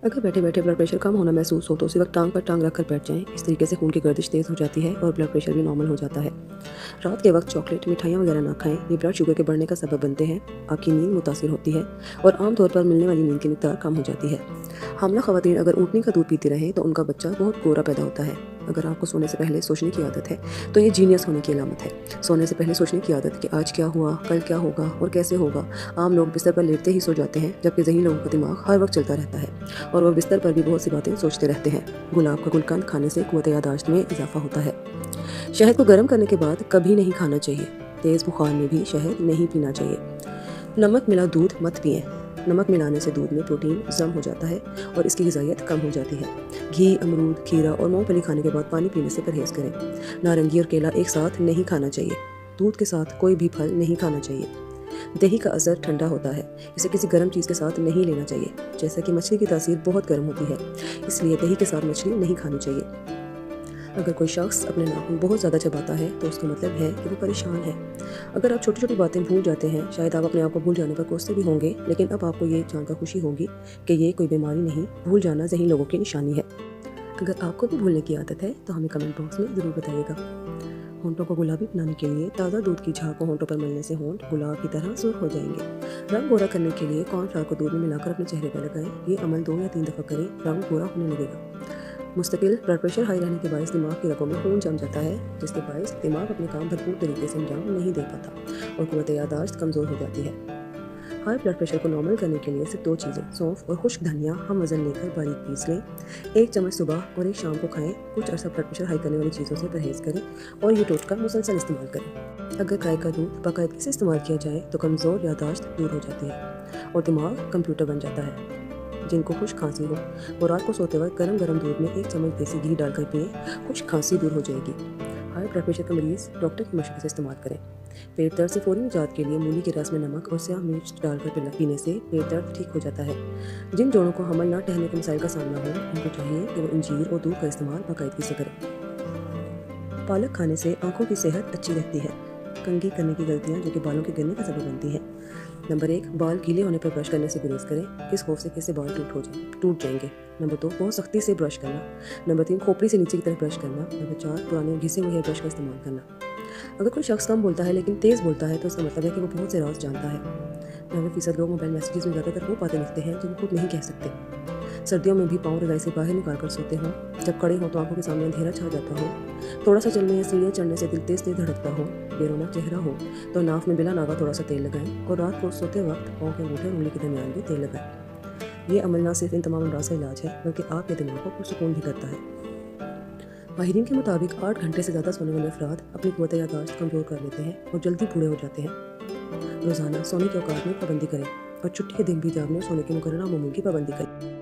अगर बैठे बैठे ब्लड प्रेशर कम होना महसूस हो तो उसी वक्त टांग पर टांग रखकर बैठ जाएं। इस तरीके से खून की गर्दिश तेज़ हो जाती है और ब्लड प्रेशर भी नॉर्मल हो जाता है। रात के वक्त चॉकलेट, मिठाइयाँ वगैरह ना खाएं, ये ब्लड शुगर के बढ़ने का सबब बनते हैं। आपकी नींद मुतासिर होती है और आमतौर पर मिलने वाली नींद की मिकदार कम हो जाती है। हामला ख़वातीन अगर ऊँटनी का दूध पीती रहें तो उनका बच्चा बहुत गोरा पैदा होता है। अगर आपको सोने से पहले सोचने की आदत है तो ये जीनियस होने की अलामत है। सोने से पहले सोचने की आदत कि आज क्या हुआ, कल क्या होगा और कैसे होगा। आम लोग बिस्तर पर लेटते ही सो जाते हैं, जबकि ज़हीन लोगों का दिमाग हर वक्त चलता रहता है और वह बिस्तर पर भी बहुत सी बातें सोचते रहते हैं। गुलाब का गुलकंद खाने से क़ुव्वत याददाश्त में इजाफा होता है। शहद को गर्म करने के बाद कभी नहीं खाना चाहिए। तेज़ बुखार में भी शहद नहीं पीना चाहिए। नमक मिला दूध मत पिएं। नमक मिलाने से दूध में प्रोटीन जम हो जाता है और इसकी ग़िज़ाइयत कम हो जाती है। घी, अमरूद, खीरा और मूंगफली खाने के बाद पानी पीने से परहेज़ करें। नारंगी और केला एक साथ नहीं खाना चाहिए। दूध के साथ कोई भी फल नहीं खाना चाहिए। दही का असर ठंडा होता है, इसे किसी गर्म चीज़ के साथ नहीं लेना चाहिए। जैसा कि मछली की तासीर बहुत गर्म होती है, इसलिए दही के साथ मछली नहीं खानी चाहिए। अगर कोई शख्स अपने नाखून बहुत ज़्यादा चबाता है तो उसका मतलब है कि वो परेशान है। अगर आप छोटी छोटी बातें भूल जाते हैं, शायद आप अपने आप को भूल जाने पर कोसते भी होंगे, लेकिन अब आपको ये जानकर खुशी होगी कि ये कोई बीमारी नहीं, भूल जाना ज़हीन लोगों की निशानी है। अगर आपको भी भूलने की आदत है तो हमें कमेंट बॉक्स में ज़रूर बताइएगा। होंठों को गुलाबी बनाने के लिए ताज़ा दूध की झाग को होंठों पर मलने से होंठ गुलाब की तरह सुर्ख हो जाएंगे। रंग गोरा करने के लिए कॉर्नफ्लावर को दूध में मिलाकर अपने चेहरे पर लगाएं। ये अमल 2 या 3 दफ़ा करें, रंग गोरा होने लगेगा। मुस्तकिल ब्लड प्रेशर हाई रहने के बायस दिमाग की रगों में खून जम जाता है, जिसके बायस दिमाग अपने काम भरपूर तरीके से अंजाम नहीं दे पाता और क़ुव्वत याददाश्त कमज़ोर हो जाती है। हाई ब्लड प्रेशर को नॉर्मल करने के लिए सिर्फ 2 चीज़ें, सौंफ और खुश्क धनिया हम वज़न लेकर बारीक पीस लें। 1 चम्मच सुबह और 1 शाम को खाएं। कुछ अर्सा ब्लड प्रेशर हाई करने वाली चीज़ों से परहेज़ करें और ये टोटका मुसलसल इस्तेमाल करें। अगर गाय का दूध बाकायदगी से इस्तेमाल किया जाए तो कमज़ोर याददाश्त दूर हो जाती है और दिमाग कंप्यूटर बन जाता है। जिनको खुश्क खांसी हो वो रात को सोते वक्त गरम दूध में 1 चम्मच देसी घी डालकर पिएं। खुश्क खांसी दूर हो जाएगी। हाई ब्लड प्रेशर का मरीज़ डॉक्टर की मशवरे से इस्तेमाल करें। पेट दर्द से फौरी निजात के लिए मूली के रस में नमक और स्याह मिर्च डालकर पीने से पेट दर्द ठीक हो जाता है। जिन जोड़ों को हमल ना ठहरने के मसाइल का सामना हो, उनको चाहिए कि वो इंजीर और दूध का इस्तेमाल बाकायदगी से करें। पालक खाने से आंखों की सेहत अच्छी रहती है। कंघी करने की गलतियाँ जो कि बालों के गिरने का सबब बनती हैं। नंबर 1, बाल गीले होने पर ब्रश करने से गुरेज करें। इस खौफ से कि इससे बाल टूट जाएंगे। नंबर 2, बहुत सख्ती से ब्रश करना। नंबर 3, खोपड़ी से नीचे की तरफ ब्रश करना। नंबर 4, पुराने घिसे हुए ब्रश का इस्तेमाल करना। अगर कोई शख्स कम बोलता है लेकिन तेज़ बोलता है तो इसका मतलब है कि वो बहुत से राज जानता है। 90% लोग मोबाइल मैसेजेस में ज़्यादातर वो बातें लिखते हैं जो वो खुद नहीं कह सकते। सर्दियों में भी पाँव रज़ाई से बाहर निकाल कर सोते हों। जब खड़े हों तो आंखों के सामने अंधेरा छा जाता हो। थोड़ा सा चलने या सीढ़ियाँ चढ़ने से दिल तेज़ धड़कता हो। बेरोना चेहरा हो तो नाक में बिला नागा थोड़ा सा तेल लगाएं और रात को सोते वक्त पाँव के अंगूठे और उंगली के दरमियान भी तेल लगाएं। ये अमल न सिर्फ इन तमाम अमराज का इलाज है बल्कि आपके दिमाग को पुरसुकून भी करता है। माहिरीन के मुताबिक 8 घंटे से ज़्यादा सोने वाले अफराद अपनी क़ुव्वत याददाश्त कमज़ोर कर लेते हैं और जल्दी बूढ़े हो जाते हैं। रोज़ाना सोने के औकात में पाबंदी करें और छुट्टी के दिन भी जागने और सोने के मुकर्रर अमूमन की पाबंदी करें।